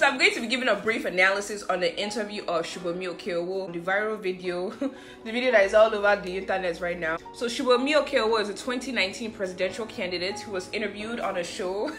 So I'm going to be giving a brief analysis on the interview of Olasubomi Okeowo, the viral video, the video that is all over the internet right now. So Olasubomi Okeowo is a 2019 presidential candidate who was interviewed on a show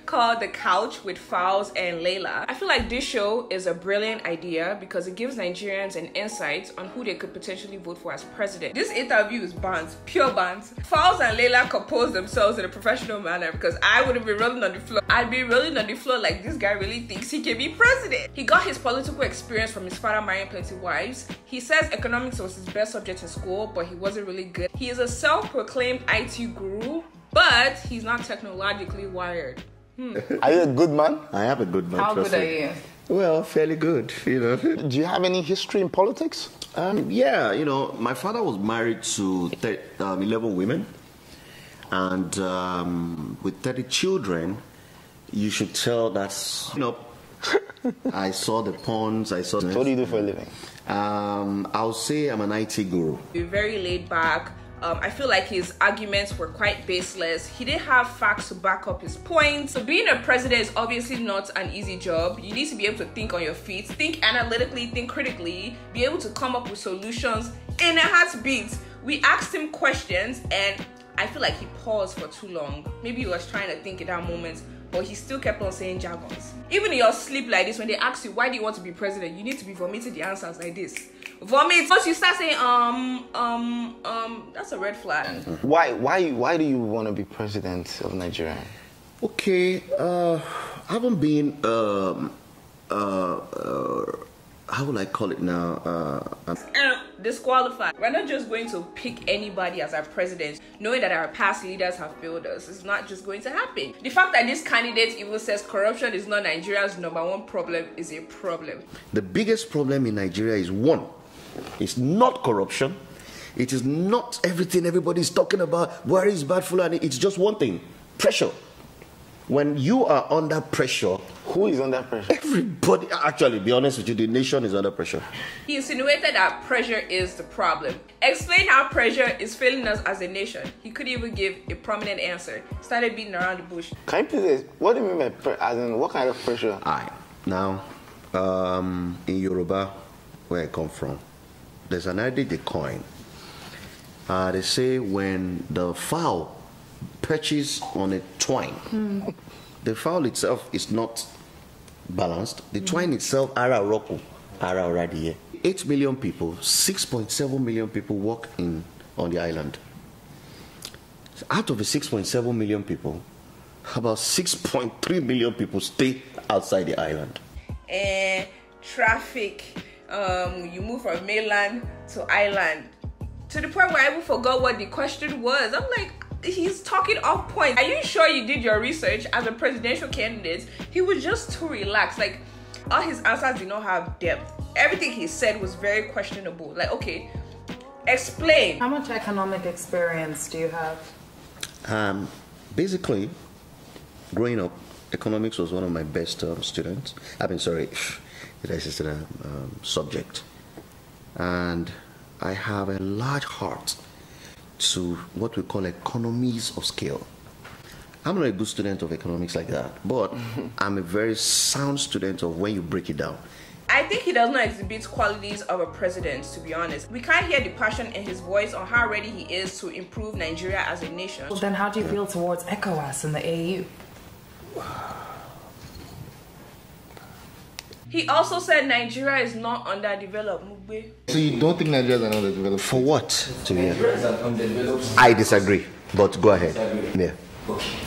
called The Couch with Falz and Laila. I feel like this show is a brilliant idea because it gives Nigerians an insight on who they could potentially vote for as president. This interview is bants, pure bants. Falz and Laila compose themselves in a professional manner because I would have been rolling on the floor. I'd be rolling on the floor like this guy really thinks he can be president. He got his political experience from his father marrying plenty wives. He says economics was his best subject in school, but he wasn't really good. He is a self-proclaimed IT guru, but he's not technologically wired. Are you a good man? I am a good man. How good are you? Well, fairly good, you know. Do you have any history in politics? Yeah, you know, my father was married to 11 women, and with 30 children, you should tell that's, you know, I saw the pawns, I saw... What do you do for a living? I'll say I'm an IT guru. Very laid back. I feel like his arguments were quite baseless. He didn't have facts to back up his points. So being a president is obviously not an easy job. You need to be able to think on your feet, think analytically, think critically, be able to come up with solutions in a heartbeat. We asked him questions and I feel like he paused for too long. Maybe he was trying to think in that moment, but he still kept on saying jargons. Even in your sleep like this, when they ask you, why do you want to be president? You need to be vomiting the answers like this. Vomit. Once you start saying, that's a red flag. Why do you want to be president of Nigeria? Okay, I haven't been, how will I call it now? Disqualified. We're not just going to pick anybody as our president, knowing that our past leaders have failed us. It's not just going to happen. The fact that this candidate even says corruption is not Nigeria's #1 problem is a problem. The biggest problem in Nigeria is one, it's not corruption. It is not everything everybody's talking about. Where is bad Fulani? It's just one thing, pressure. When you are under pressure, who is under pressure? Everybody. Actually, be honest with you, the nation is under pressure. He insinuated that pressure is the problem. Explain how pressure is failing us as a nation. He couldn't even give a prominent answer. Started beating around the bush. Can you please, what do you mean by as in what kind of pressure? Now, in Yoruba, where I come from, there's an idea they coin. They say when the fowl perches on a twine, the fowl itself is not balanced. The twine itself, ara roku, ara already. 8 million people, 6.7 million people work on the island. Out of the 6.7 million people, about 6.3 million people stay outside the island. Traffic, you move from mainland to island, to the point where I even forgot what the question was. I'm like, he's talking off point. Are you sure you did your research as a presidential candidate? He was just too relaxed. Like, all his answers did not have depth. Everything he said was very questionable. Like, okay, explain. How much economic experience do you have? Basically, growing up, economics was one of my best students. Subject. And I have a large heart to what we call economies of scale. I'm not a good student of economics like that, but I'm a very sound student of when you break it down. I think he does not exhibit qualities of a president, to be honest. We can't hear the passion in his voice on how ready he is to improve Nigeria as a nation. Well, then how do you feel towards ECOWAS and the AU? He also said Nigeria is not underdeveloped. So you don't think Nigeria is underdeveloped? For what? I disagree, but go ahead. Yeah.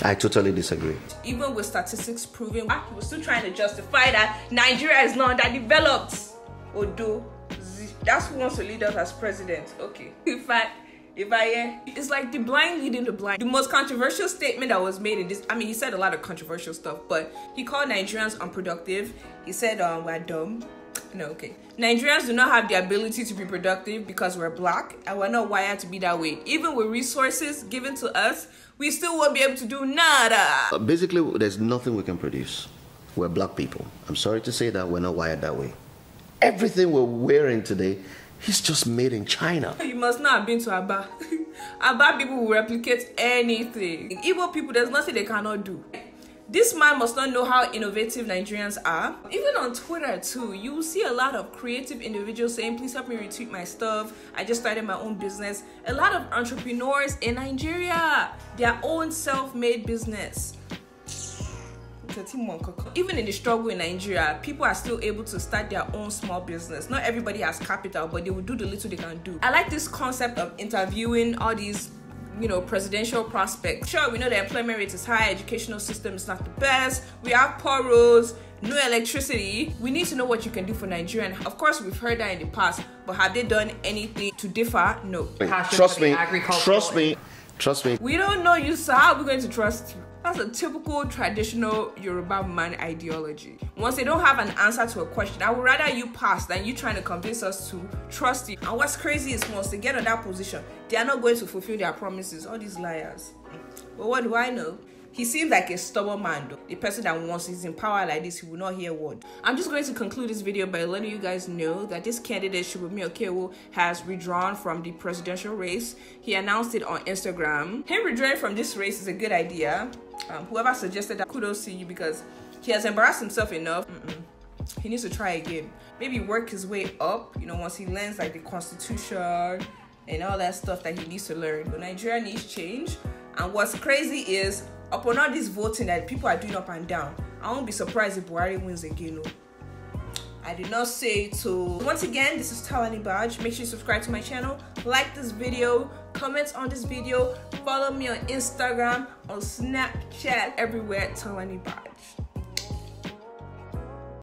I totally disagree. Even with statistics proving, he was still trying to justify that Nigeria is not underdeveloped. Odo, that's who wants to lead us as president. Okay. It's like the blind leading the blind. The most controversial statement that was made in this, I mean, he said a lot of controversial stuff, but he called Nigerians unproductive. He said, we're dumb. No, okay. Nigerians do not have the ability to be productive because we're black and we're not wired to be that way. Even with resources given to us, we still won't be able to do nada. Basically, there's nothing we can produce. We're black people. I'm sorry to say that we're not wired that way. Everything we're wearing today is just made in China. You must not have been to Aba. Aba people will replicate anything. Igbo people, there's nothing they cannot do. This man must not know how innovative Nigerians are. Even on Twitter too, you will see a lot of creative individuals saying, please help me retweet my stuff. I just started my own business. A lot of entrepreneurs in Nigeria, their own self-made business. Even in the struggle in Nigeria, people are still able to start their own small business. Not everybody has capital, but they will do the little they can do. I like this concept of interviewing all these, you know, presidential prospects. Sure, we know the employment rate is high, educational system is not the best, we have poor roads, no electricity. We need to know what you can do for Nigeria. Of course, we've heard that in the past, but have they done anything to differ? No. Trust me. We don't know you, so how are we going to trust you? That's a typical traditional Yoruba man ideology. Once they don't have an answer to a question, I would rather you pass than you trying to convince us to trust you. And what's crazy is once they get in that position, they are not going to fulfill their promises. All these liars. But what do I know? He seems like a stubborn man though. The person that once he's in power like this, he will not hear a word. I'm just going to conclude this video by letting you guys know that this candidate, Olasubomi Okeowo, has withdrawn from the presidential race. He announced it on Instagram. Him withdrawing from this race is a good idea. Whoever suggested that, kudos to you, because he has embarrassed himself enough. He needs to try again. Maybe work his way up, you know, once he learns like the constitution and all that stuff that he needs to learn. But Nigeria needs change. And what's crazy is, upon all this voting that people are doing up and down, I won't be surprised if Buhari wins again. No. I did not say to. Once again, this is TOLANI Badge. Make sure you subscribe to my channel, like this video, comment on this video, follow me on Instagram, on Snapchat, everywhere at TOLANI Badge.